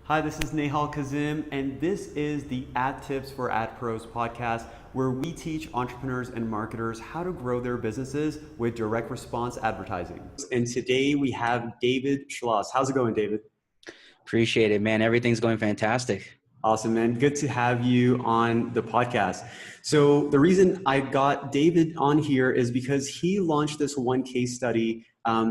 Hi, this is Nehal Kazim, and this is the Ad Tips for Ad Pros podcast, where we teach entrepreneurs and marketers how to grow their businesses with direct response advertising. And today we have David Schloss. How's it going, David? Appreciate it, man. Everything's going fantastic. Awesome, man. Good to have you on the podcast. So the reason I got David on here is because he launched this one case study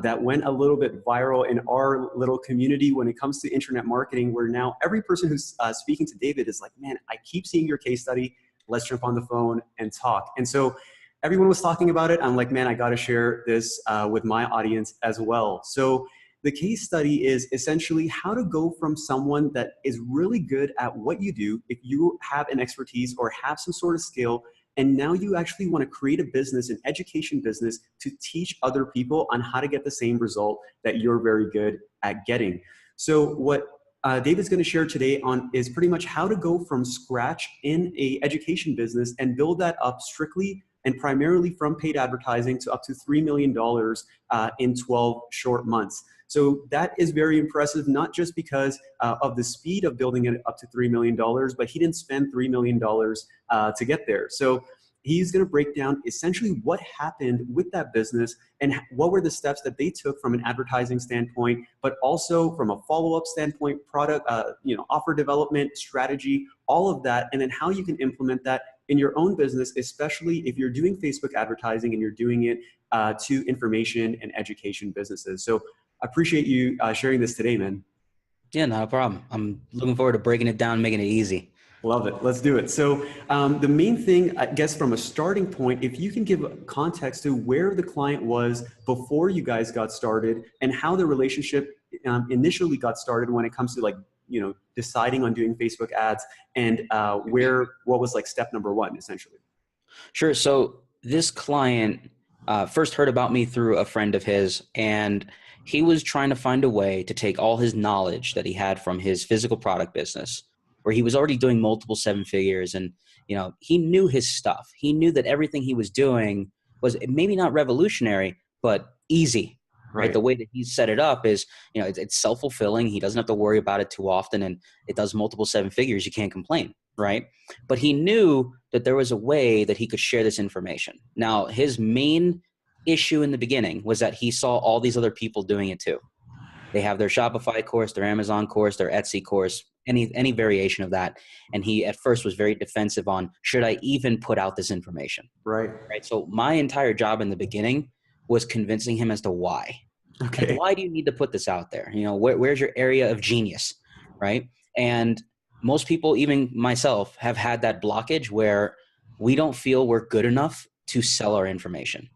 that went a little bit viral in our little community when it comes to internet marketing, where now every person who's speaking to David is like, man, I keep seeing your case study. Let's jump on the phone and talk. And so everyone was talking about it. I'm like, man, I got to share this with my audience as well. So the case study is essentially how to go from someone that is really good at what you do, if you have an expertise or have some sort of skill, and now you actually want to create a business, an education business, to teach other people on how to get the same result that you're very good at getting. So what David's going to share today on is pretty much how to go from scratch in a education business and build that up strictly and primarily from paid advertising to up to $3 million in 12 short months. So that is very impressive, not just because of the speed of building it up to $3 million, but he didn't spend $3 million to get there. So he's going to break down essentially what happened with that business and what were the steps that they took from an advertising standpoint, but also from a follow-up standpoint, product, offer development, strategy, all of that, and then how you can implement that in your own business, especially if you're doing Facebook advertising and you're doing it to information and education businesses. So I appreciate you sharing this today, man. Yeah, not a problem. I'm looking forward to breaking it down, making it easy. Love it. Let's do it. So the main thing, I guess, from a starting point, if you can give context to where the client was before you guys got started and how the relationship initially got started when it comes to deciding on doing Facebook ads and what was like step number one, essentially. Sure. So this client first heard about me through a friend of his, and he was trying to find a way to take all his knowledge that he had from his physical product business, where he was already doing multiple seven figures. And, he knew his stuff. He knew that everything he was doing was maybe not revolutionary, but easy. Right. The way that he set it up is, it's self-fulfilling. He doesn't have to worry about it too often, and it does multiple seven figures. You can't complain, right? But he knew that there was a way that he could share this information. Now, his main issue in the beginning was that he saw all these other people doing it too. They have their Shopify course, their Amazon course, their Etsy course, any variation of that. And he at first was very defensive on, should I even put out this information? Right. So my entire job in the beginning was convincing him as to why. Okay. Like, why do you need to put this out there? Where's your area of genius, right? And most people, even myself, have had that blockage where we don't feel we're good enough to sell our information.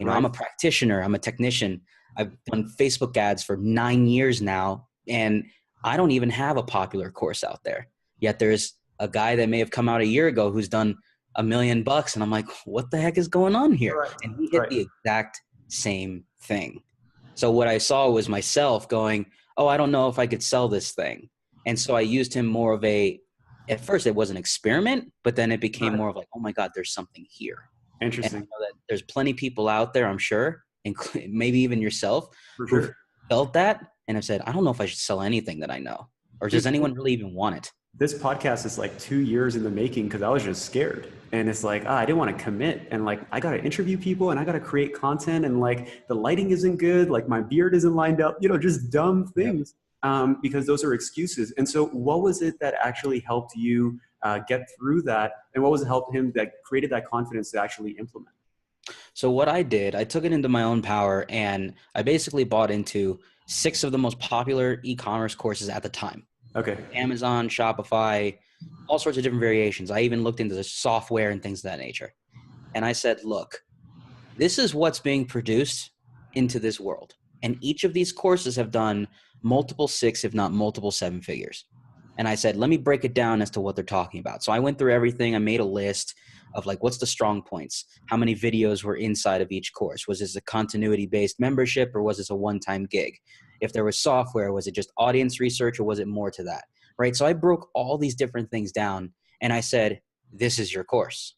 Right. I'm a practitioner. I'm a technician. I've done Facebook ads for 9 years now, and I don't even have a popular course out there. Yet there's a guy that may have come out a year ago who's done $1 million, and I'm like, what the heck is going on here? Right. And he hit the exact same thing. So what I saw was myself going, oh, I don't know if I could sell this thing. And so I used him more of at first it was an experiment, but then it became more of like, oh my God, there's something here. Interesting. And I know that there's plenty of people out there, I'm sure, including maybe even yourself, who felt that and have said, I don't know if I should sell anything that I know. Or does anyone really even want it? This podcast is like 2 years in the making because I was just scared. And it's like, I didn't want to commit. And like, I got to interview people and I got to create content. And like, the lighting isn't good. Like my beard isn't lined up, just dumb things because those are excuses. And so what was it that actually helped you get through that? And what was it helped him that created that confidence to actually implement? So what I did, I took it into my own power and I basically bought into 6 of the most popular e-commerce courses at the time. Okay. Amazon, Shopify, all sorts of different variations. I even looked into the software and things of that nature. And I said, look, this is what's being produced into this world. And each of these courses have done multiple 6, if not multiple 7 figures. And I said, let me break it down as to what they're talking about. So I went through everything. I made a list of like, what's the strong points? How many videos were inside of each course? Was this a continuity-based membership or was this a one-time gig? If there was software, was it just audience research or was it more to that? Right? So I broke all these different things down and I said, this is your course.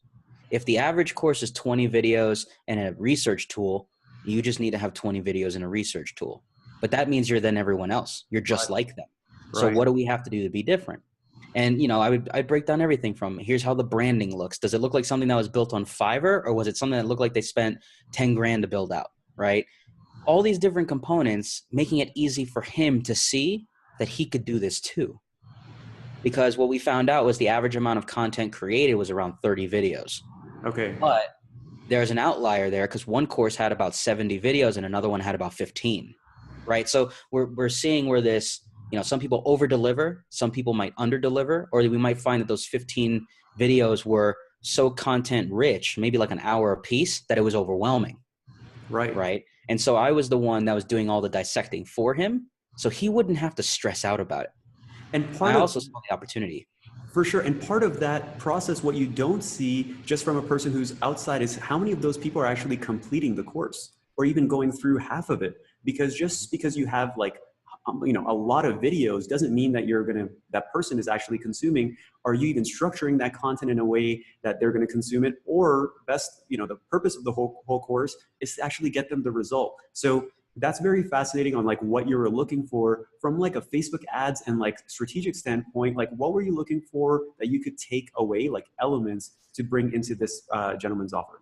If the average course is 20 videos and a research tool, you just need to have 20 videos and a research tool. But that means you're then everyone else. You're just like them. So Right. what do we have to do to be different? And, I'd break down everything from here's how the branding looks. Does it look like something that was built on Fiverr, or was it something that looked like they spent 10 grand to build out? Right. All these different components, making it easy for him to see that he could do this too. Because what we found out was the average amount of content created was around 30 videos. Okay. But there's an outlier there because one course had about 70 videos and another one had about 15. Right. So we're seeing where this, some people over deliver, some people might under deliver, or we might find that those 15 videos were so content rich, maybe like an hour a piece, that it was overwhelming. Right. Right. And so I was the one that was doing all the dissecting for him, so he wouldn't have to stress out about it. And I part of also saw the opportunity. For sure. And part of that process, what you don't see just from a person who's outside, is how many of those people are actually completing the course or even going through half of it. Because just because you have like, a lot of videos doesn't mean that that person is actually consuming. Are you even structuring that content in a way that they're going to consume it? Or the purpose of the whole course is to actually get them the result. So that's very fascinating on like what you were looking for from like a Facebook ads and like strategic standpoint. Like what were you looking for that you could take away, like elements to bring into this gentleman's offer?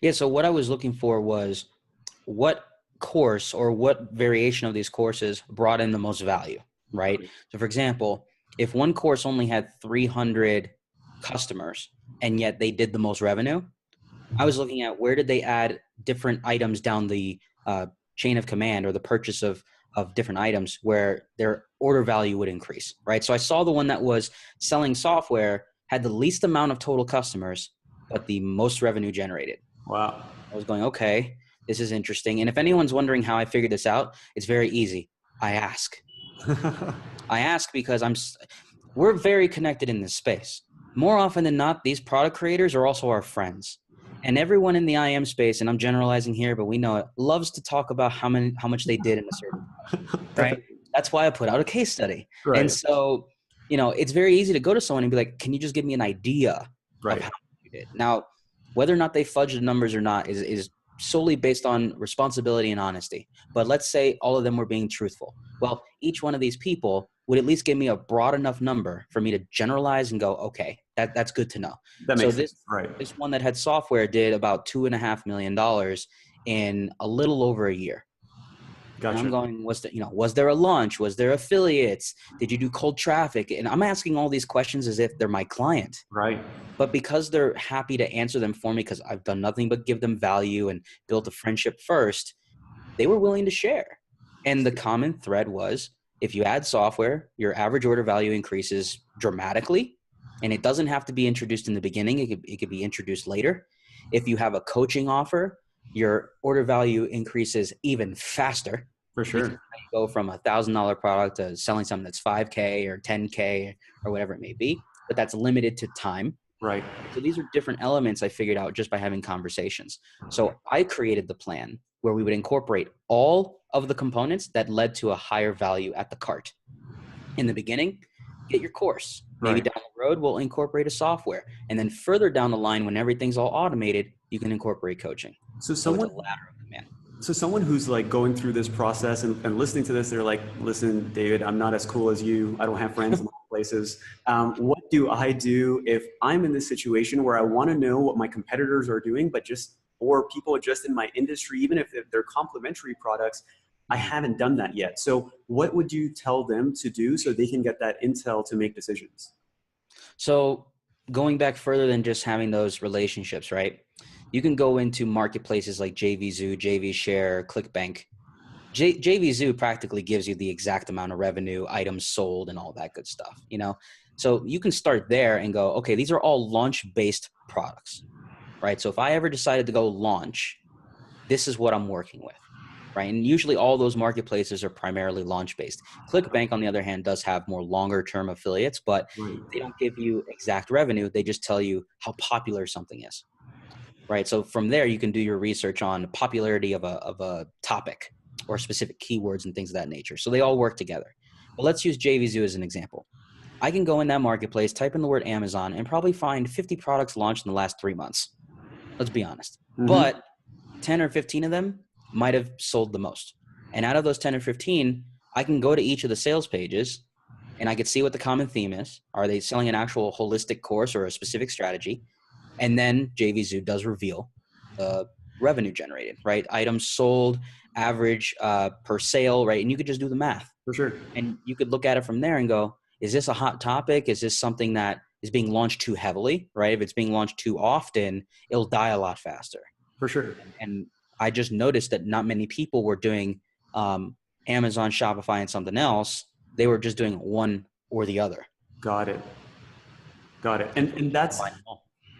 Yeah. So what I was looking for was what course or what variation of these courses brought in the most value, right? So for example, if one course only had 300 customers and yet they did the most revenue, I was looking at where did they add different items down the chain of command, or the purchase of different items where their order value would increase, right? So I saw the one that was selling software had the least amount of total customers, but the most revenue generated. Wow. I was going, okay, this is interesting. And if anyone's wondering how I figured this out, it's very easy. I ask. I ask because we're very connected in this space. More often than not, these product creators are also our friends. And everyone in the IM space, and I'm generalizing here, but we know it, loves to talk about how much they did in a certain product, right? That's why I put out a case study. Right. And so, it's very easy to go to someone and be like, can you just give me an idea of how much you did? Now, whether or not they fudge the numbers or not is solely based on responsibility and honesty. But let's say all of them were being truthful. Well, each one of these people would at least give me a broad enough number for me to generalize and go, okay, that's good to know. That makes sense. Right. This one that had software did about $2.5 million in a little over a year. Gotcha. And I'm going, was there a launch? Was there affiliates? Did you do cold traffic? And I'm asking all these questions as if they're my client. Right. But because they're happy to answer them for me, because I've done nothing but give them value and built a friendship first, they were willing to share. And the common thread was, if you add software, your average order value increases dramatically. And it doesn't have to be introduced in the beginning. It could be introduced later. If you have a coaching offer, your order value increases even faster. For sure. You go from a $1,000 product to selling something that's $5K or $10K or whatever it may be, but that's limited to time. Right. So these are different elements I figured out just by having conversations. So I created the plan where we would incorporate all of the components that led to a higher value at the cart. In the beginning, get your course. Maybe down the road, we'll incorporate a software. And then further down the line, when everything's all automated, you can incorporate coaching. So it's a ladder of command. So someone who's like going through this process and listening to this, they're like, listen, David, I'm not as cool as you. I don't have friends in all places. What do I do if I'm in this situation where I want to know what my competitors are doing, or people just in my industry, even if they're complementary products, I haven't done that yet. So what would you tell them to do so they can get that intel to make decisions? So going back further than just having those relationships, right? You can go into marketplaces like JVZoo, JVShare, ClickBank. JVZoo practically gives you the exact amount of revenue, items sold, and all that good stuff, So you can start there and go, okay, these are all launch-based products, right? So if I ever decided to go launch, this is what I'm working with, right? And usually all those marketplaces are primarily launch-based. ClickBank, on the other hand, does have more longer-term affiliates, but they don't give you exact revenue. They just tell you how popular something is. Right. So from there, you can do your research on the popularity of a topic or specific keywords and things of that nature. So they all work together. But let's use JVZoo as an example. I can go in that marketplace, type in the word Amazon, and probably find 50 products launched in the last 3 months. Let's be honest. Mm-hmm. But 10 or 15 of them might have sold the most. And out of those 10 or 15, I can go to each of the sales pages and I could see what the common theme is. Are they selling an actual holistic course or a specific strategy? And then JVZoo does reveal the revenue generated, right? Items sold, average per sale, right? And you could just do the math. For sure. And you could look at it from there and go, is this a hot topic? Is this something that is being launched too heavily, right? If it's being launched too often, it'll die a lot faster. For sure. And I just noticed that not many people were doing Amazon, Shopify, and something else. They were just doing one or the other. Got it. Got it. And that's,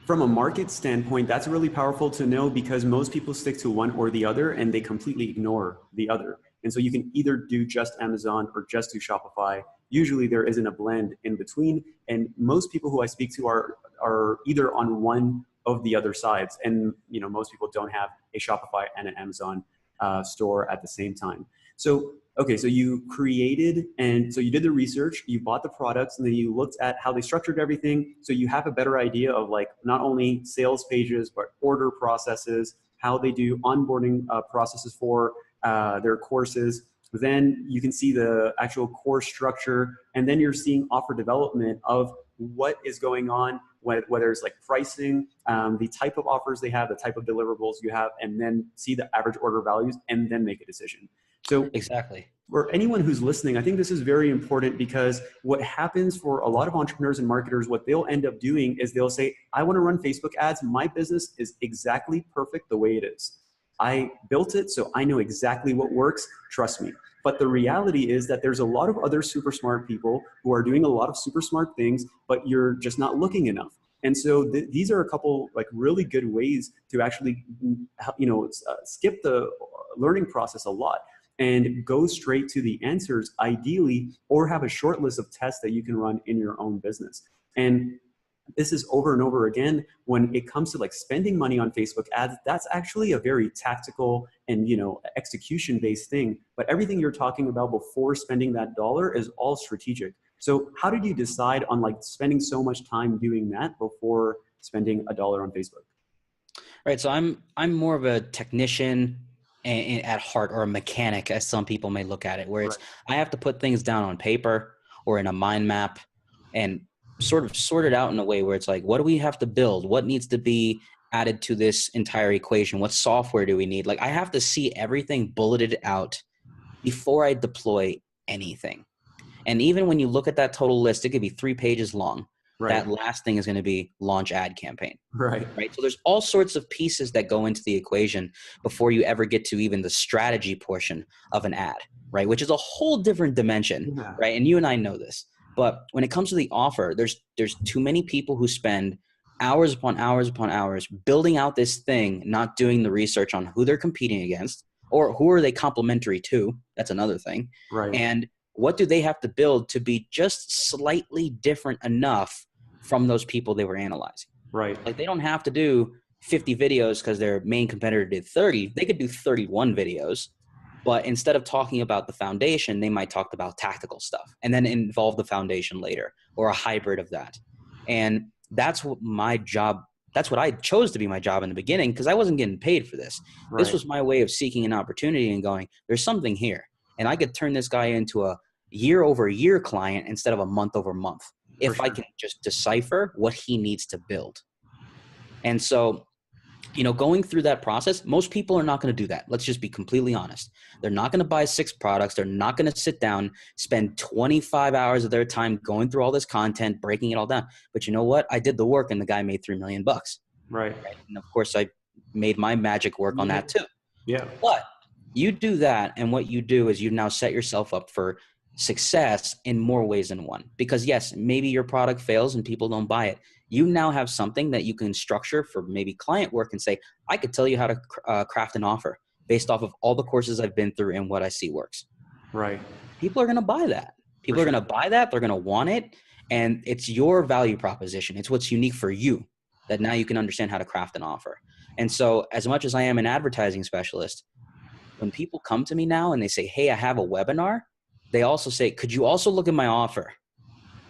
from a market standpoint, that's really powerful to know, because most people stick to one or the other and they completely ignore the other. And so you can either do just Amazon or just do Shopify. Usually there isn't a blend in between. And most people who I speak to are either on one of the other sides. And most people don't have a Shopify and an Amazon store at the same time. So, okay, so you created, and so you did the research, you bought the products, and then you looked at how they structured everything. So you have a better idea of like not only sales pages, but order processes, how they do onboarding processes for their courses. Then you can see the actual course structure, and then you're seeing offer development of what is going on, whether it's like pricing, the type of offers they have, the type of deliverables you have, and then see the average order values, and then make a decision. So exactly. For anyone who's listening, I think this is very important, because what happens for a lot of entrepreneurs and marketers, what they'll end up doing is they'll say, I want to run Facebook ads. My business is exactly perfect the way it is. I built it, so I know exactly what works. Trust me. But the reality is that there's a lot of other super smart people who are doing a lot of super smart things, but you're just not looking enough. And so these are a couple like really good ways to actually, skip the learning process a lot and go straight to the answers ideally, or have a short list of tests that you can run in your own business. And this is over and over again when it comes to like spending money on Facebook ads. That's actually a very tactical and execution based thing, but everything you're talking about before spending that dollar is all strategic. So how did you decide on like spending so much time doing that before spending $1 on Facebook? Right. So I'm more of a technician at heart, or a mechanic, as some people may look at it, where it's, I have to put things down on paper or in a mind map and sort of sort it out in a way where it's like, what do we have to build? What needs to be added to this entire equation? What software do we need? Like, I have to see everything bulleted out before I deploy anything. And even when you look at that total list, it could be 3 pages long. Right. That last thing is going to be launch ad campaign. Right. So there's all sorts of pieces that go into the equation before you ever get to even the strategy portion of an ad, right? Which is a whole different dimension, right? And you and I know this. But when it comes to the offer, there's too many people who spend hours upon hours upon hours building out this thing, not doing the research on who they're competing against or who are they complementary to. That's another thing. Right. And what do they have to build to be just slightly different enough from those people they were analyzing? Right. Like, they don't have to do 50 videos because their main competitor did 30. They could do 31 videos, but instead of talking about the foundation, they might talk about tactical stuff and then involve the foundation later, or a hybrid of that. And that's what my job, that's what I chose to be my job in the beginning, because I wasn't getting paid for this. Right. This was my way of seeking an opportunity and going, there's something here. And I could turn this guy into a year-over-year client instead of a month-over-month, if I can just decipher what he needs to build. And so, going through that process, most people are not going to do that. Let's just be completely honest. They're not going to buy 6 products. They're not going to sit down, spend 25 hours of their time going through all this content, breaking it all down. But you know what? I did the work and the guy made $3 million. Right. And of course, I made my magic work on that too. Yeah. But you do that, and what you do is you now set yourself up for success in more ways than one. Because yes, maybe your product fails and people don't buy it. You now have something that you can structure for maybe client work and say, I could tell you how to craft an offer based off of all the courses I've been through and what I see works. Right. People are going to buy that. People are going to buy that. They're going to want it. And it's your value proposition. It's what's unique for you that now you can understand how to craft an offer. And so, as much as I am an advertising specialist, when people come to me now and they say, hey, I have a webinar, they also say, could you also look at my offer?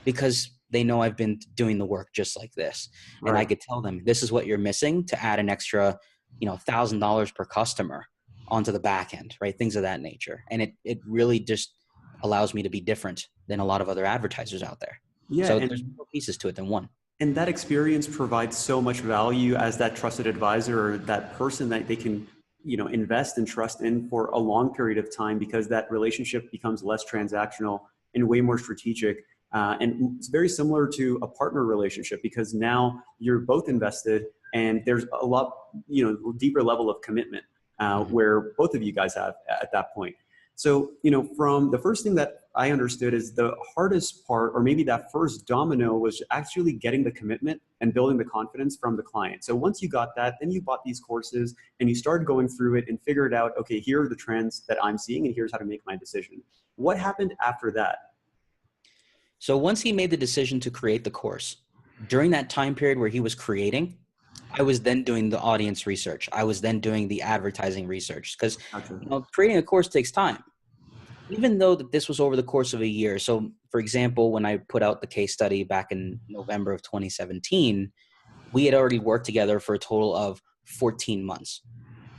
Because they know I've been doing the work just like this. Right. And I could tell them, this is what you're missing to add an extra, $1,000 per customer onto the back end, right? Things of that nature. And it really just allows me to be different than a lot of other advertisers out there. Yeah, So there's and more pieces to it than one. that experience provides so much value as that trusted advisor, or that person that they can, invest and trust in for a long period of time, because that relationship becomes less transactional and way more strategic. And it's very similar to a partner relationship, because now you're both invested and there's a lot, deeper level of commitment where both of you guys have at that point. So, from the first thing that I understood is the hardest part, or maybe that first domino, was actually getting the commitment and building the confidence from the client. So once you got that, then you bought these courses and you started going through it and figured out, okay, here are the trends that I'm seeing and here's how to make my decision. What happened after that? So once he made the decision to create the course, during that time period where he was creating, I was then doing the audience research. I was then doing the advertising research, because Gotcha. creating a course takes time. Even though that this was over the course of a year. So for example, when I put out the case study back in November of 2017, we had already worked together for a total of 14 months.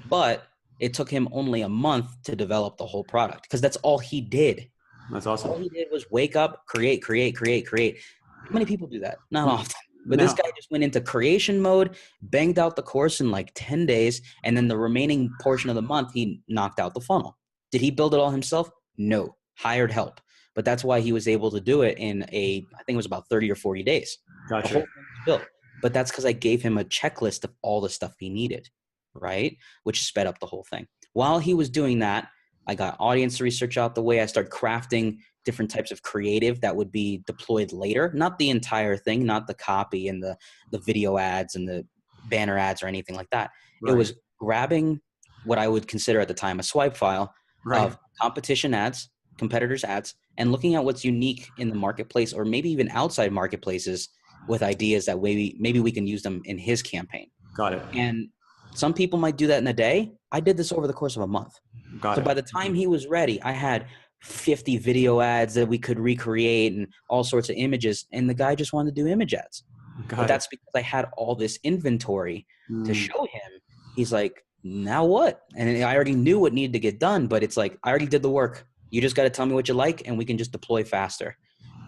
But it took him only a month to develop the whole product, because that's all he did. That's All awesome. he did was wake up, create. How many people do that? Not often. But this No, guy just went into creation mode, banged out the course in like 10 days, and then the remaining portion of the month, he knocked out the funnel. Did he build it all himself? No. Hired help. But that's why he was able to do it in I think it was about 30 or 40 days. The gotcha. whole thing was built. But that's because I gave him a checklist of all the stuff he needed, right? Which sped up the whole thing. While he was doing that, I got audience research out the way. I started crafting different types of creative that would be deployed later. Not the entire thing, not the copy and the video ads and the banner ads or anything like that. It Right. was grabbing what I would consider at the time a swipe file Right. of competition ads, competitors' ads, and looking at what's unique in the marketplace, or maybe even outside marketplaces, with ideas that maybe we can use them in his campaign. Got it. And some people might do that in a day. I did this over the course of a month. Got So it. by the time he was ready, I had 50 video ads that we could recreate and all sorts of images. And the guy just wanted to do image ads. But Got it. that's because I had all this inventory to Mm, show him. He's like, now what? And I already knew what needed to get done, but it's like, I already did the work. You just got to tell me what you like and we can just deploy faster.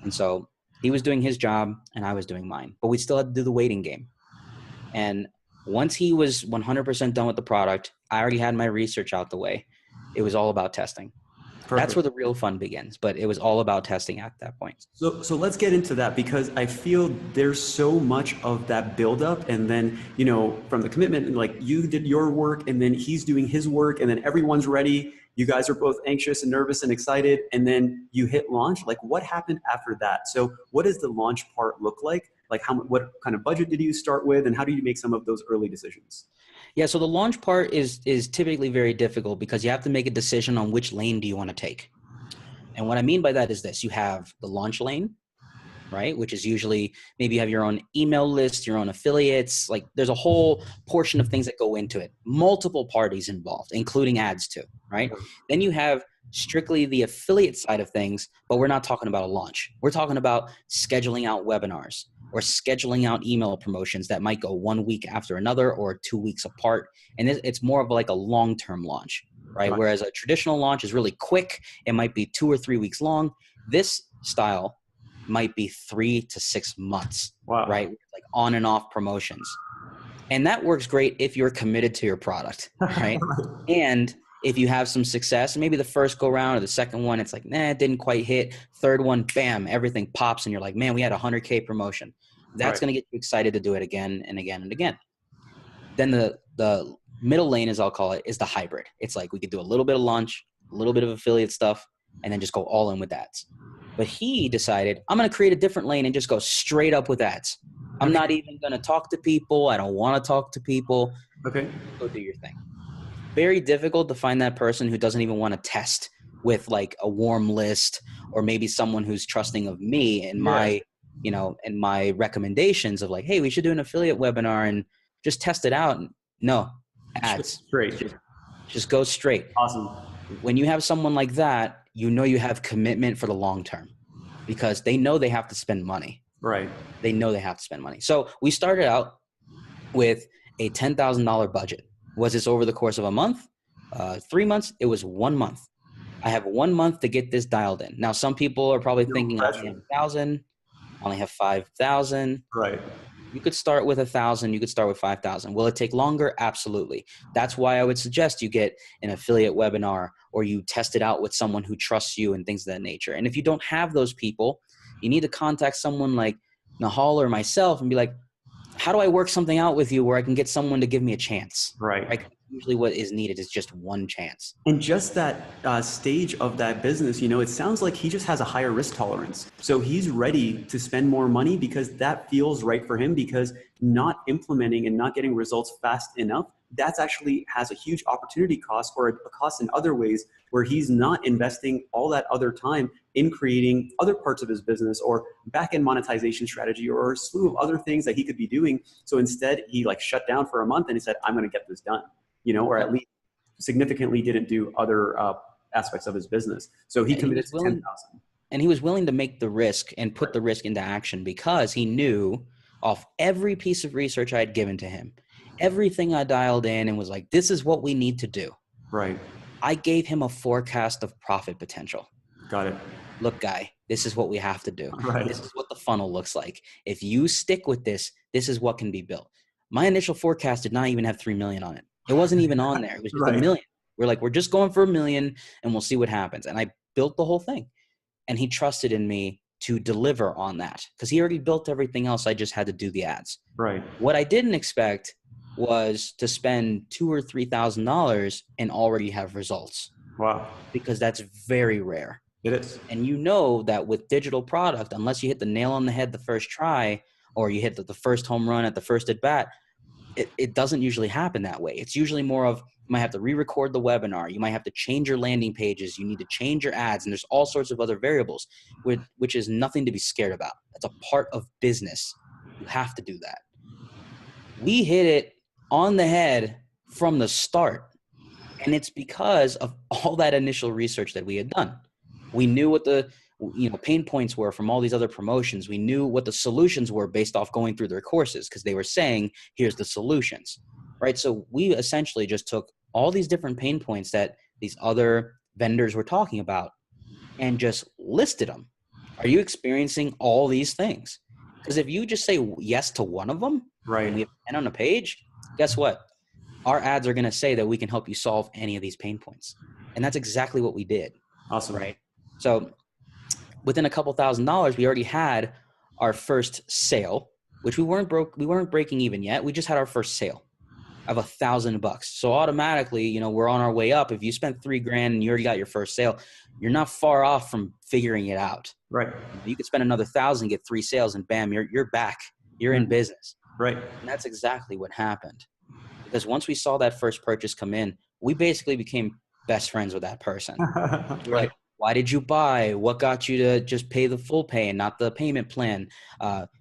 And so he was doing his job and I was doing mine, but we still had to do the waiting game. And once he was 100% done with the product, I already had my research out the way. It was all about testing. That's perfect. where the real fun begins, but it was all about testing at that point. So let's get into that, because I feel there's so much of that buildup, and then from the commitment, and like you did your work, and then he's doing his work, and then everyone's ready. You guys are both anxious and nervous and excited, and then you hit launch. Like, what happened after that? So what does the launch part look like? Like, what kind of budget did you start with, and how do you make some of those early decisions? Yeah, so the launch part is typically very difficult because you have to make a decision on which lane do you want to take. And what I mean by that is this: you have the launch lane, right? Which is usually maybe you have your own email list, your own affiliates. Like there's a whole portion of things that go into it, multiple parties involved, including ads too, right? Then you have strictly the affiliate side of things, but we're not talking about a launch. We're talking about scheduling out webinars or scheduling out email promotions that might go 1 week after another or 2 weeks apart. And it's more of like a long-term launch, right? Gotcha. Whereas a traditional launch is really quick. It might be 2 or 3 weeks long. This style might be 3 to 6 months, Wow. right? Like on and off promotions. And that works great if you're committed to your product, right? And if you have some success, maybe the first go round or the second one, it's like, nah, it didn't quite hit. Third one, bam, everything pops and you're like, man, we had a 100K promotion. That's Right. going to get you excited to do it again and again and again. Then the middle lane, as I'll call it, is the hybrid. It's like we could do a little bit of launch, a little bit of affiliate stuff, and then just go all in with ads. But he decided, I'm going to create a different lane and just go straight up with ads. I'm Okay. not even going to talk to people. I don't want to talk to people. Okay. Go do your thing. Very difficult to find that person who doesn't even want to test with like a warm list, or maybe someone who's trusting of me and Yeah. my, and my recommendations of like, hey, we should do an affiliate webinar and just test it out. No, ads. Great. Just go straight. Awesome. When you have someone like that, you have commitment for the long term because they know they have to spend money. Right. They know they have to spend money. So we started out with a $10,000 budget. Was this over the course of a month? 3 months? It was 1 month. I have 1 month to get this dialed in. Now, some people are probably No thinking I only have pressure. 1,000, I only have 5,000. Right. You could start with 1,000. You could start with 5,000. Will it take longer? Absolutely. That's why I would suggest you get an affiliate webinar or you test it out with someone who trusts you and things of that nature. And if you don't have those people, you need to contact someone like Nahal or myself and be like, how do I work something out with you where I can get someone to give me a chance? Right. Right? Usually what is needed is just one chance. And just that stage of that business, it sounds like he just has a higher risk tolerance. So he's ready to spend more money because that feels right for him, because not implementing and not getting results fast enough, that's actually has a huge opportunity cost or a cost in other ways where he's not investing all that other time in creating other parts of his business or back-end monetization strategy or a slew of other things that he could be doing. So instead he shut down for a month and he said, I'm going to get this done, or at least significantly didn't do other aspects of his business. So he committed to 10,000. And he was willing to make the risk and put the risk into action because he knew off every piece of research I had given to him, everything I dialed in and was like, this is what we need to do. Right. I gave him a forecast of profit potential. Got it. Look, guy, this is what we have to do. Right. This is what the funnel looks like. If you stick with this, this is what can be built. My initial forecast did not even have 3 million on it. It wasn't even on there. It was just Right. $1 million. We're like, we're just going for $1 million and we'll see what happens. And I built the whole thing. And he trusted in me to deliver on that because he already built everything else. I just had to do the ads. Right. What I didn't expect was to spend $2,000 or $3,000 and already have results. Wow. Because that's very rare. It is. And that with digital product, unless you hit the nail on the head the first try or you hit the first home run at the first at bat, it doesn't usually happen that way. It's usually more of you might have to re-record the webinar. You might have to change your landing pages. You need to change your ads. And there's all sorts of other variables, which is nothing to be scared about. That's a part of business. You have to do that. We hit it on the head from the start. And it's because of all that initial research that we had done. We knew what the pain points were from all these other promotions. We knew what the solutions were based off going through their courses because they were saying, here's the solutions, right? So we essentially just took all these different pain points that these other vendors were talking about and just listed them. Are you experiencing all these things? Because if you just say yes to one of them, right, and we have 10 on a page, guess what? Our ads are going to say that we can help you solve any of these pain points. And that's exactly what we did. Awesome. Right? So within a couple $1,000s, we already had our first sale, which we weren't breaking even yet. We just had our first sale of $1,000. So automatically, we're on our way up. If you spent $3,000 and you already got your first sale, you're not far off from figuring it out. Right. You could spend another 1,000, get 3 sales, and bam, you're back. You're in business. Right. And that's exactly what happened. Because once we saw that first purchase come in, we basically became best friends with that person. Right. We're like, why did you buy? What got you to just pay the full pay and not the payment plan?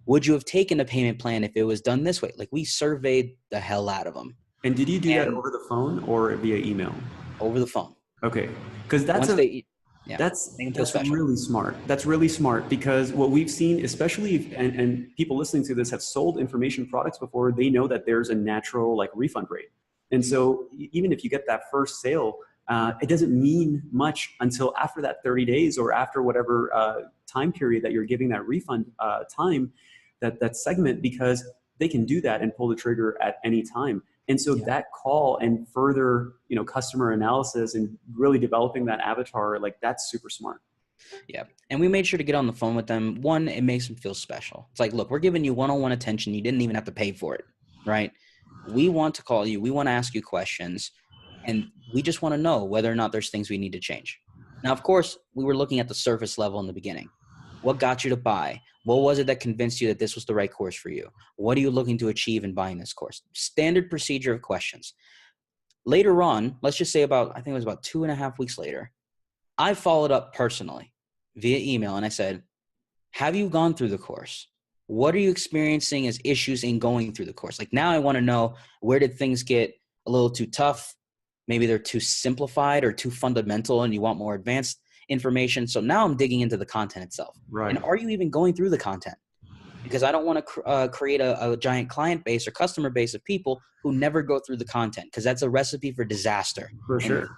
Would you have taken a payment plan if it was done this way? Like, we surveyed the hell out of them. And did you do that over the phone or via email? Over the phone. Okay. Because that's really smart. That's really smart because what we've seen, especially and people listening to this have sold information products before, they know that there's a natural refund rate. And so even if you get that first sale, it doesn't mean much until after that 30 days or after whatever time period that you're giving that refund time, that segment, because they can do that and pull the trigger at any time. And so that call and further, customer analysis and really developing that avatar, that's super smart. Yeah. And we made sure to get on the phone with them. One, it makes them feel special. It's like, look, we're giving you one-on-one attention. You didn't even have to pay for it, right? We want to call you. We want to ask you questions. And we just want to know whether or not there's things we need to change. Now, of course, we were looking at the surface level in the beginning. What got you to buy? What was it that convinced you that this was the right course for you? What are you looking to achieve in buying this course? Standard procedure of questions. Later on, let's just say I think it was about 2.5 weeks later, I followed up personally via email and I said, have you gone through the course? What are you experiencing as issues in going through the course? Like, now I want to know, where did things get a little too tough? Maybe they're too simplified or too fundamental and you want more advanced information. So now I'm digging into the content itself. Right. And are you even going through the content? Because I don't want to create a giant client base or customer base of people who never go through the content, because that's a recipe for disaster. For sure.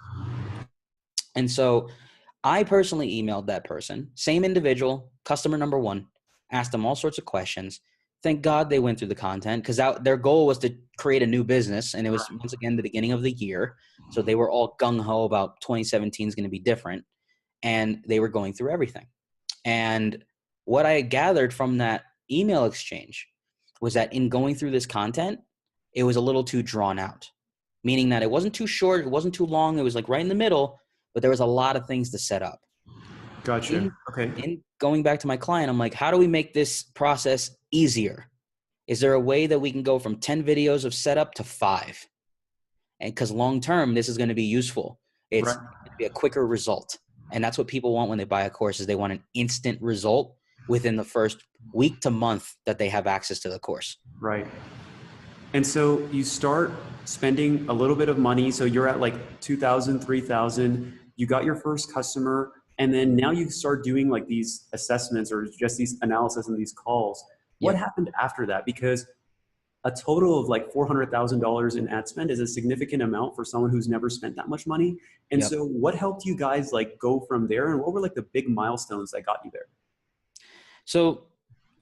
And so I personally emailed that person, same individual, customer number one, asked them all sorts of questions. Thank God they went through the content, because their goal was to create a new business. And it was, once again, the beginning of the year. So they were all gung-ho about 2017 is going to be different. And they were going through everything. And what I gathered from that email exchange was that in going through this content, it was a little too drawn out, meaning that it wasn't too short, it wasn't too long, it was like right in the middle, but there was a lot of things to set up. Gotcha. Okay. In going back to my client, I'm like, how do we make this process easier? Is there a way that we can go from 10 videos of setup to 5? And because long term, this is going to be useful. It's going to be a quicker result. And that's what people want when they buy a course, is they want an instant result within the first week to month that they have access to the course. Right. And so you start spending a little bit of money. So you're at like 2,000, 3,000, you got your first customer, and then now you start doing like these assessments or just these analysis and these calls. What happened after that? Because a total of like $400,000 in ad spend is a significant amount for someone who's never spent that much money. And so what helped you guys like go from there? And what were like the big milestones that got you there? So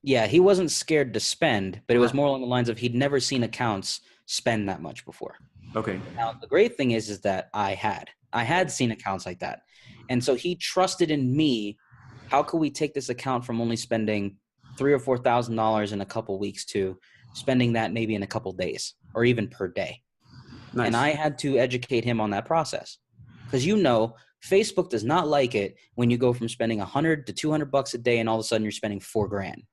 yeah, he wasn't scared to spend, but it was more along the lines of he'd never seen accounts spend that much before. Okay. Now, the great thing is that I had seen accounts like that. And so he trusted in me. How could we take this account from only spending $3,000 or $4,000 in a couple weeks to spending that maybe in a couple days or even per day? Nice. And I had to educate him on that process, because Facebook does not like it when you go from spending $100 to $200 a day and all of a sudden you're spending $4,000.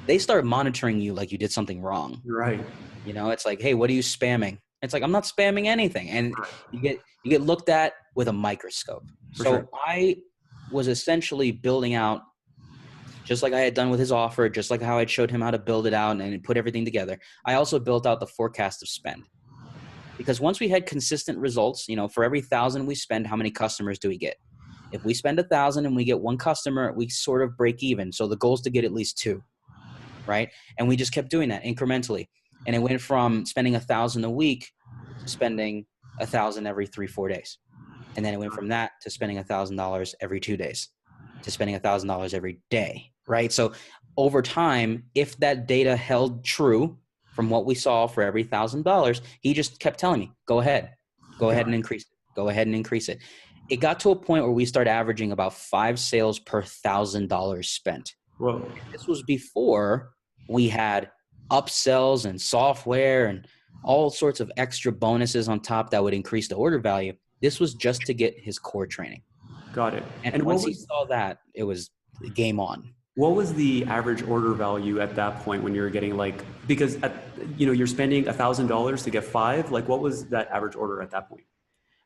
They start monitoring you like you did something wrong. Right. It's like, hey, what are you spamming? It's like, I'm not spamming anything. And you get looked at with a microscope. I was essentially building out, just like I had done with his offer, just like how I showed him how to build it out and put everything together. I also built out the forecast of spend, because once we had consistent results, for every 1,000 we spend, how many customers do we get? If we spend 1,000 and we get 1 customer, we sort of break even. So the goal is to get at least 2. Right. And we just kept doing that incrementally. And it went from spending 1,000 a week to spending 1,000 every 3-4 days. And then it went from that to spending $1,000 every 2 days to spending $1,000 every day. Right. So over time, if that data held true from what we saw for every $1,000, he just kept telling me, go ahead and increase it. Go ahead and increase it. It got to a point where we started averaging about 5 sales per $1,000 spent. Whoa. This was before we had upsells and software and all sorts of extra bonuses on top that would increase the order value. This was just to get his core training. Got it. And once he saw that, it was game on. What was the average order value at that point when you were getting because you're spending $1,000 to get 5, like what was that average order at that point?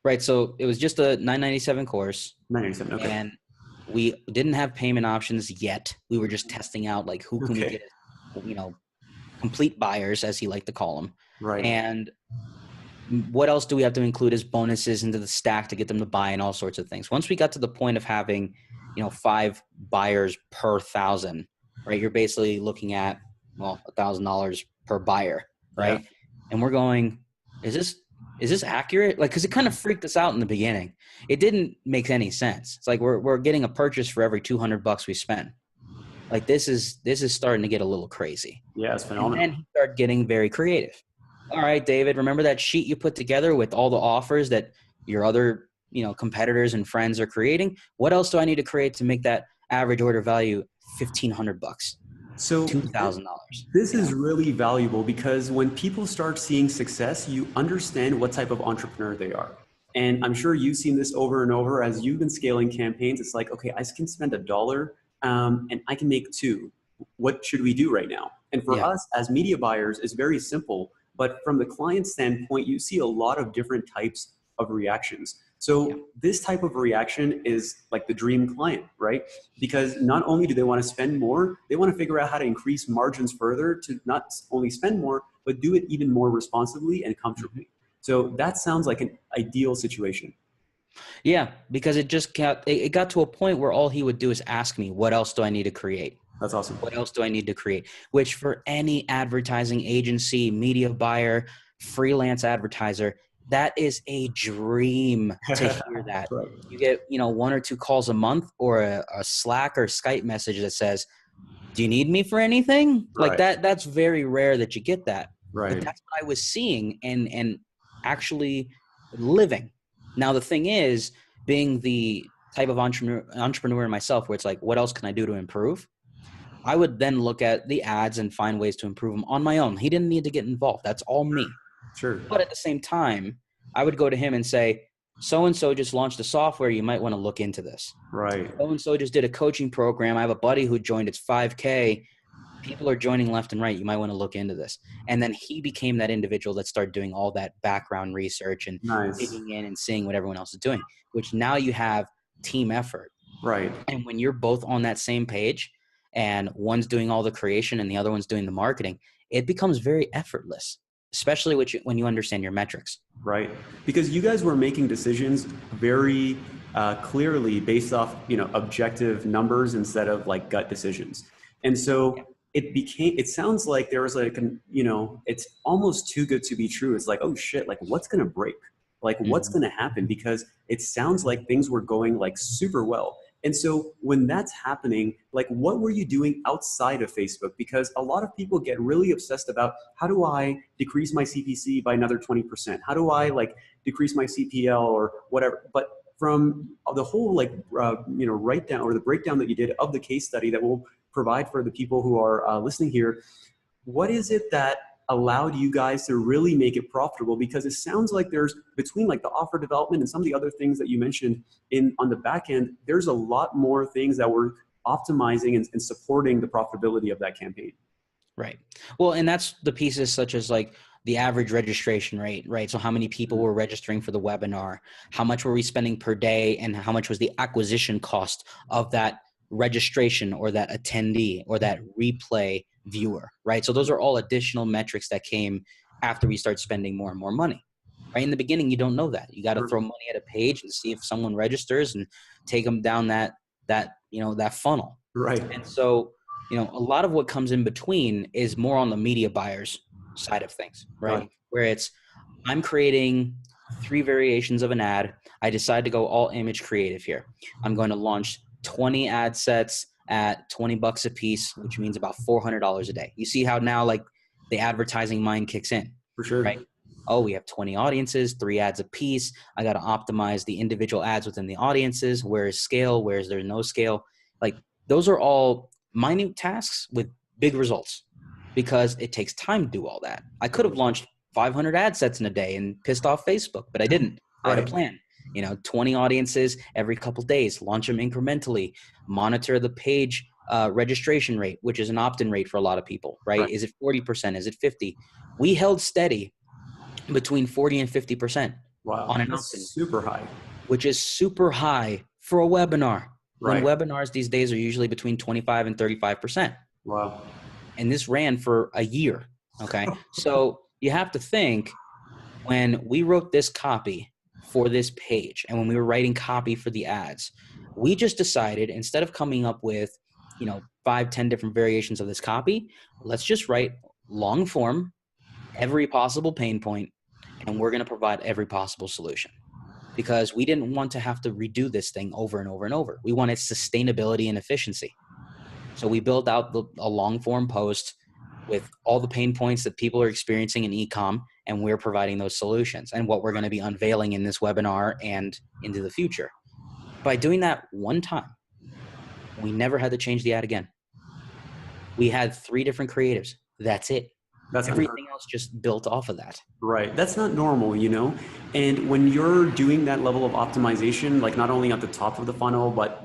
Right. So it was just a $997 course. $997. Okay. And we didn't have payment options yet. We were just testing out who can we get, complete buyers, as he liked to call them. Right. And what else do we have to include as bonuses into the stack to get them to buy and all sorts of things. Once we got to the point of having, 5 buyers per 1,000, right? You're basically looking at, $1,000 per buyer, right? Yeah. And we're going, is this accurate? Cause it kind of freaked us out in the beginning. It didn't make any sense. It's like, we're getting a purchase for every $200 we spend. This is starting to get a little crazy. Yeah, it's phenomenal. And then he started getting very creative. All right, David, remember that sheet you put together with all the offers that your other, competitors and friends are creating? What else do I need to create to make that average order value $1,500? So $2,000. This is really valuable, because when people start seeing success, you understand what type of entrepreneur they are. And I'm sure you've seen this over and over as you've been scaling campaigns. It's like, okay, I can spend $1 and I can make 2. What should we do right now? And for us as media buyers, it's very simple. But from the client standpoint, you see a lot of different types of reactions. So this type of reaction is like the dream client, right? Because not only do they want to spend more, they want to figure out how to increase margins further to not only spend more, but do it even more responsibly and comfortably. So that sounds like an ideal situation. Yeah, because it got to a point where all he would do is ask me, what else do I need to create? That's awesome. What else do I need to create? Which for any advertising agency, media buyer, freelance advertiser, that is a dream to hear that. Right. You get, one or two calls a month, or a Slack or Skype message that says, do you need me for anything? Like Right. that's very rare that you get that. But Right. that's what I was seeing and actually living. Now, the thing is, being the type of entrepreneur myself, where it's like, what else can I do to improve? I would then look at the ads and find ways to improve them on my own. He didn't need to get involved. That's all me. Sure. But at the same time, I would go to him and say, so-and-so just launched a software. You might want to look into this. Right. So-and-so just did a coaching program. I have a buddy who joined. It's 5K. People are joining left and right. You might want to look into this. And then he became that individual that started doing all that background research and Nice. digging in and seeing what everyone else is doing, which now you have team effort. Right. And when you're both on that same page and one's doing all the creation and the other one's doing the marketing, it becomes very effortless, especially when you understand your metrics. Right. Because you guys were making decisions very clearly based off, objective numbers instead of like gut decisions. And so it sounds like there was like, it's almost too good to be true. It's like, oh shit, like what's going to break? Like what's going to happen? Because it sounds like things were going like super well. And so when that's happening, like what were you doing outside of Facebook? Because a lot of people get really obsessed about how do I decrease my CPC by another 20%? How do I like decrease my CPL or whatever? But from the whole like, write down or the breakdown that you did of the case study that we'll provide for the people who are listening here, what is it that allowed you guys to really make it profitable? Because it sounds like there's between like the offer development and some of the other things that you mentioned on the back end, there's a lot more things that were optimizing and supporting the profitability of that campaign. Right. Well, and that's the pieces such as like the average registration rate, right? So how many people were registering for the webinar? How much were we spending per day? And how much was the acquisition cost of that registration or that attendee or that replay viewer, right? So those are all additional metrics that came after we start spending more and more money. Right in the beginning, you don't know that. You got to throw money at a page and see if someone registers and take them down that funnel. Right. And so, a lot of what comes in between is more on the media buyers side of things, right? Where it's, I'm creating 3 variations of an ad. I decide to go all image creative here. I'm going to launch 20 ad sets at $20 a piece, which means about $400 a day. You see how now like the advertising mind kicks in. For sure. Right? Oh, we have 20 audiences, 3 ads a piece. I got to optimize the individual ads within the audiences. Where is scale? Where is there no scale? Like those are all minute tasks with big results because it takes time to do all that. I could have launched 500 ad sets in a day and pissed off Facebook, but I didn't. I had a plan. 20 audiences every couple days, launch them incrementally, monitor the page registration rate, which is an opt-in rate for a lot of people, right? Is it 40%? Is it 50%? We held steady between 40 and 50% on an opt-in. Super high. Which is super high for a webinar. Right. When webinars these days are usually between 25 and 35%. Wow. And this ran for a year. Okay. So you have to think, when we wrote this copy for this page and when we were writing copy for the ads, we just decided, instead of coming up with 5-10 different variations of this copy, let's just write long form, every possible pain point, and we're going to provide every possible solution, because we didn't want to have to redo this thing over and over and over. We wanted sustainability and efficiency. So we built out a long form post with all the pain points that people are experiencing in e-com, and we're providing those solutions and what we're going to be unveiling in this webinar and into the future. By doing that one time, we never had to change the ad again. We had 3 different creatives. That's it. That's everything else just built off of that. Right. That's not normal, And when you're doing that level of optimization, like not only at the top of the funnel, but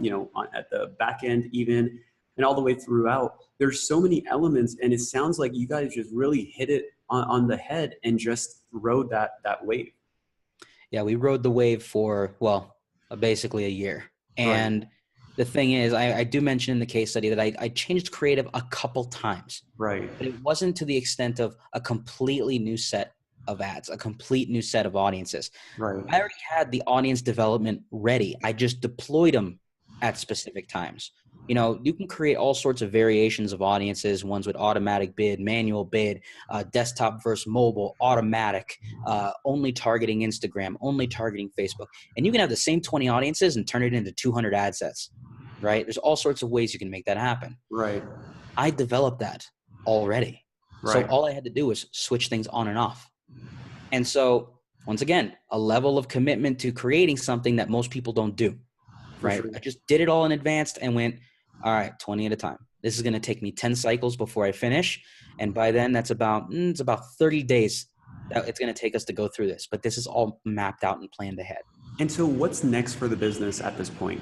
at the back end even, and all the way throughout, there's so many elements, and it sounds like you guys just really hit it on the head and just rode that wave. Yeah, we rode the wave for, basically a year. And the thing is, I do mention in the case study that I changed creative a couple times. Right. But it wasn't to the extent of a completely new set of ads, a complete new set of audiences. Right. I already had the audience development ready. I just deployed them at specific times. You know, you can create all sorts of variations of audiences, ones with automatic bid, manual bid, desktop versus mobile, automatic, only targeting Instagram, only targeting Facebook. And you can have the same 20 audiences and turn it into 200 ad sets, right? There's all sorts of ways you can make that happen. Right. I developed that already. So Right. all I had to do was switch things on and off. And so once again, a level of commitment to creating something that most people don't do, For right? sure. I just did it all in advance and went, all right, 20 at a time. This is going to take me 10 cycles before I finish. And by then it's about 30 days that it's going to take us to go through this. But this is all mapped out and planned ahead. And so what's next for the business at this point?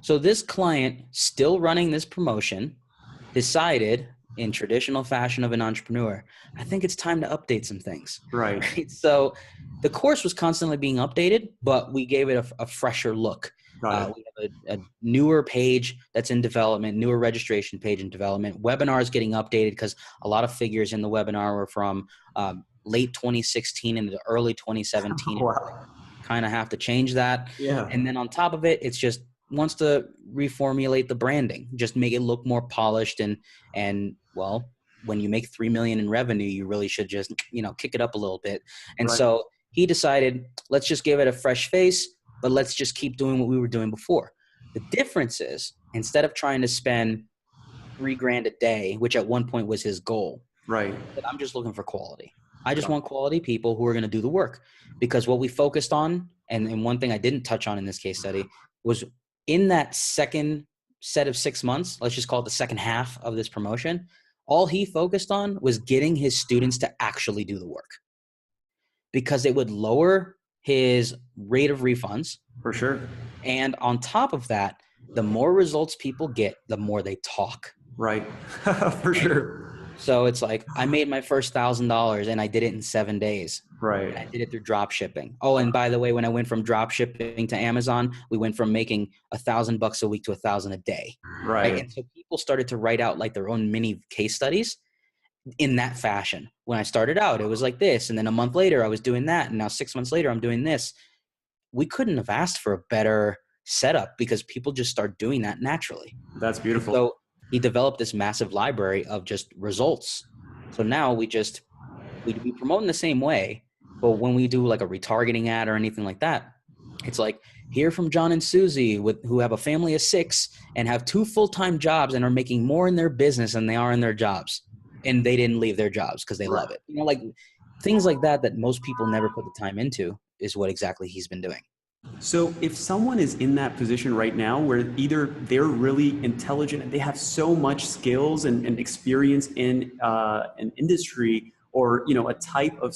So this client, still running this promotion, decided in traditional fashion of an entrepreneur, I think it's time to update some things. Right. Right? So the course was constantly being updated, but we gave it a fresher look. Got it. We have a newer page that's in development, newer registration page in development. Webinars getting updated because a lot of figures in the webinar were from late 2016 into early 2017. Wow. Kind of have to change that. Yeah. And then on top of it, it's just wants to reformulate the branding, just make it look more polished and well, when you make 3 million in revenue, you really should just, kick it up a little bit. And Right. so he decided, let's just give it a fresh face, but let's just keep doing what we were doing before. The difference is, instead of trying to spend $3,000 a day, which at one point was his goal, Right. that I'm just looking for quality. I just want quality people who are going to do the work, because what we focused on, and one thing I didn't touch on in this case study, was in that second set of 6 months, let's just call it the second half of this promotion, all he focused on was getting his students to actually do the work, because it would lower his rate of refunds. For sure. And on top of that, the more results people get, the more they talk. Right. For sure. So it's like, I made my first $1,000 and I did it in 7 days. Right. I did it through drop shipping. Oh, and by the way, when I went from drop shipping to Amazon, we went from making $1,000 a week to 1,000 a day. Right. And so people started to write out like their own mini case studies in that fashion. When I started out, it was like this. And then a month later, I was doing that. And now 6 months later, I'm doing this. We couldn't have asked for a better setup, because people just start doing that naturally. That's beautiful. So he developed this massive library of just results. So now we promote in the same way, but when we do like a retargeting ad or anything like that, it's like, hear from John and Susie who have a family of 6 and have 2 full-time jobs and are making more in their business than they are in their jobs. And they didn't leave their jobs because they love it. Like things like that most people never put the time into is what exactly he's been doing. So if someone is in that position right now where either they're really intelligent and they have so much skills and experience in an industry or a type of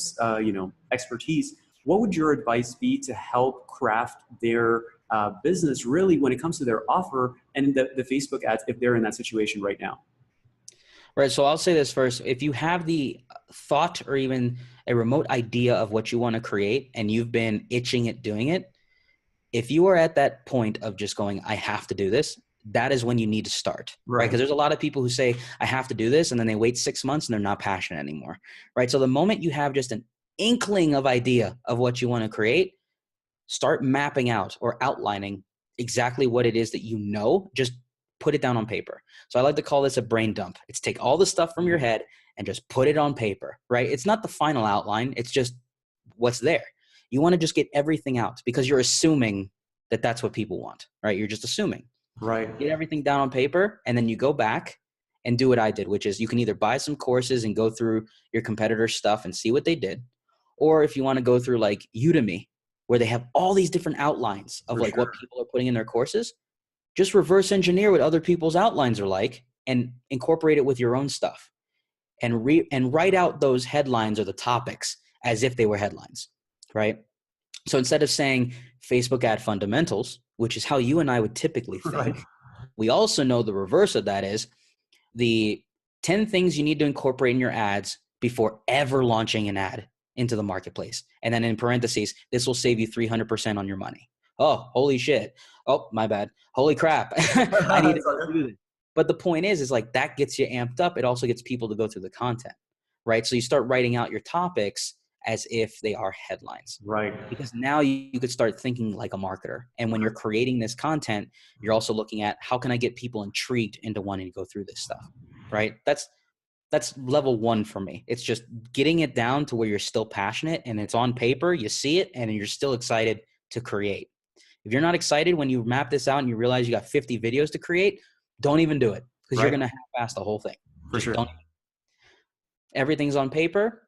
expertise, what would your advice be to help craft their business really when it comes to their offer and the Facebook ads if they're in that situation right now? Right. So I'll say this first. If you have the thought or even a remote idea of what you want to create and you've been itching at doing it, if you are at that point of just going, I have to do this, that is when you need to start, right? Because there's a lot of people who say, I have to do this, and then they wait 6 months and they're not passionate anymore, right? So the moment you have just an inkling of idea of what you want to create, start mapping out or outlining exactly what it is that just put it down on paper. So I like to call this a brain dump. It's take all the stuff from your head and just put it on paper, right? It's not the final outline. It's just what's there. You want to just get everything out because you're assuming that that's what people want, right? You're just assuming. Right. Get everything down on paper, and then you go back and do what I did, which is you can either buy some courses and go through your competitors' stuff and see what they did, or if you want to go through like Udemy, where they have all these different outlines of what people are putting in their courses, just reverse engineer what other people's outlines are like and incorporate it with your own stuff and write out those headlines or the topics as if they were headlines, right? So instead of saying Facebook ad fundamentals, which is how you and I would typically think, we also know the reverse of that is the 10 things you need to incorporate in your ads before ever launching an ad into the marketplace. And then in parentheses, this will save you 300% on your money. Oh, holy shit. Oh, my bad. Holy crap. I need to go do this. But the point is like that gets you amped up. It also gets people to go through the content, right? So you start writing out your topics as if they are headlines. Right. Because now you could start thinking like a marketer. And when you're creating this content, you're also looking at how can I get people intrigued into wanting to go through this stuff, right? That's level one for me. It's just getting it down to where you're still passionate and it's on paper, you see it, and you're still excited to create. If you're not excited when you map this out and you realize you got 50 videos to create, don't even do it, because you're going to half-ass the whole thing. For Just sure. don't. Everything's on paper.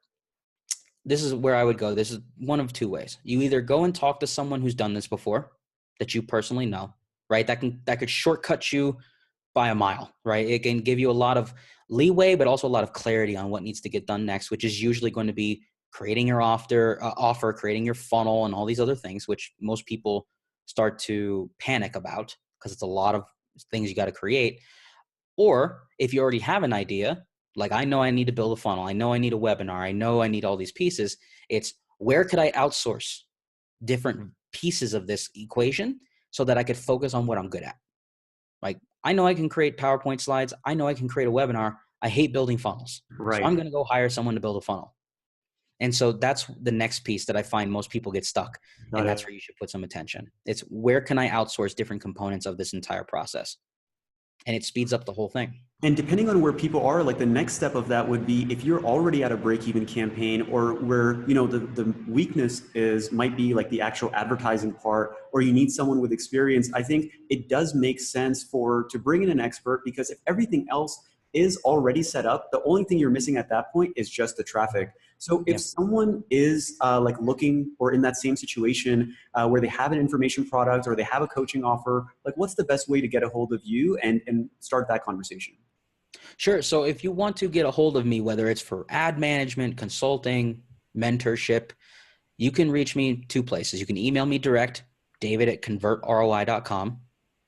This is where I would go. This is one of two ways. You either go and talk to someone who's done this before that you personally know, right? That could shortcut you by a mile, right? It can give you a lot of leeway, but also a lot of clarity on what needs to get done next, which is usually going to be creating your offer, creating your funnel, and all these other things, which most people start to panic about because it's a lot of things you got to create. Or if you already have an idea, like I know I need to build a funnel, I know I need a webinar, I know I need all these pieces, it's where could I outsource different pieces of this equation so that I could focus on what I'm good at? Like, I know I can create PowerPoint slides. I know I can create a webinar. I hate building funnels. So I'm going to go hire someone to build a funnel. And so that's the next piece that I find most people get stuck. And that's where you should put some attention. It's where can I outsource different components of this entire process? And it speeds up the whole thing. And depending on where people are, like the next step of that would be if you're already at a break-even campaign, or where, you know, the weakness might be like the actual advertising part, or you need someone with experience. I think it does make sense to bring in an expert, because if everything else is already set up, the only thing you're missing at that point is just the traffic. So if someone is like looking, or in that same situation where they have an information product or they have a coaching offer, like what's the best way to get a hold of you and start that conversation? Sure. So if you want to get a hold of me, whether it's for ad management, consulting, mentorship, you can reach me two places. You can email me direct, david@convertroi.com,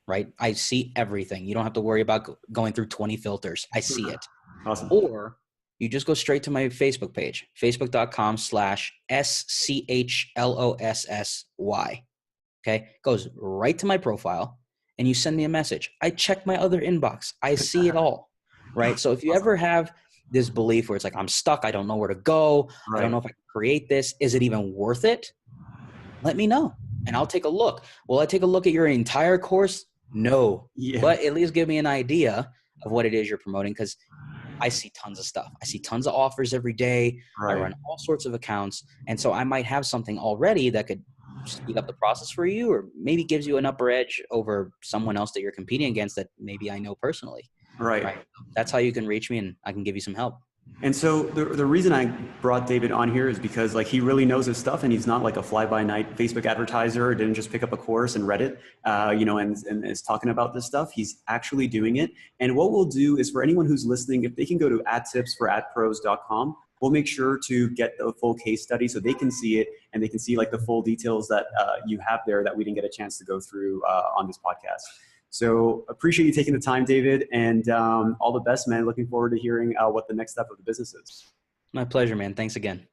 right? I see everything. You don't have to worry about going through 20 filters. I see it. Awesome. Or you just go straight to my Facebook page, facebook.com/SCHLOSSY. Okay. Goes right to my profile and you send me a message. I check my other inbox. I see it all. Right. So if you ever have this belief where it's like, I'm stuck, I don't know where to go, I don't know if I can create this, is it even worth it? Let me know and I'll take a look. Will I take a look at your entire course? No. But at least give me an idea of what it is you're promoting, because I see tons of stuff. I see tons of offers every day. I run all sorts of accounts. And so I might have something already that could speed up the process for you, or maybe gives you an upper edge over someone else that you're competing against that maybe I know personally. Right. That's how you can reach me, and I can give you some help. And so the reason I brought David on here is because like he really knows his stuff, and he's not like a fly-by-night Facebook advertiser, didn't just pick up a course and read it, you know, and is talking about this stuff. He's actually doing it. And what we'll do is, for anyone who's listening, if they can go to adtipsforadpros.com, we'll make sure to get the full case study so they can see it, and they can see like the full details that you have there that we didn't get a chance to go through on this podcast. So appreciate you taking the time, David, and all the best, man. Looking forward to hearing what the next step of the business is. My pleasure, man. Thanks again.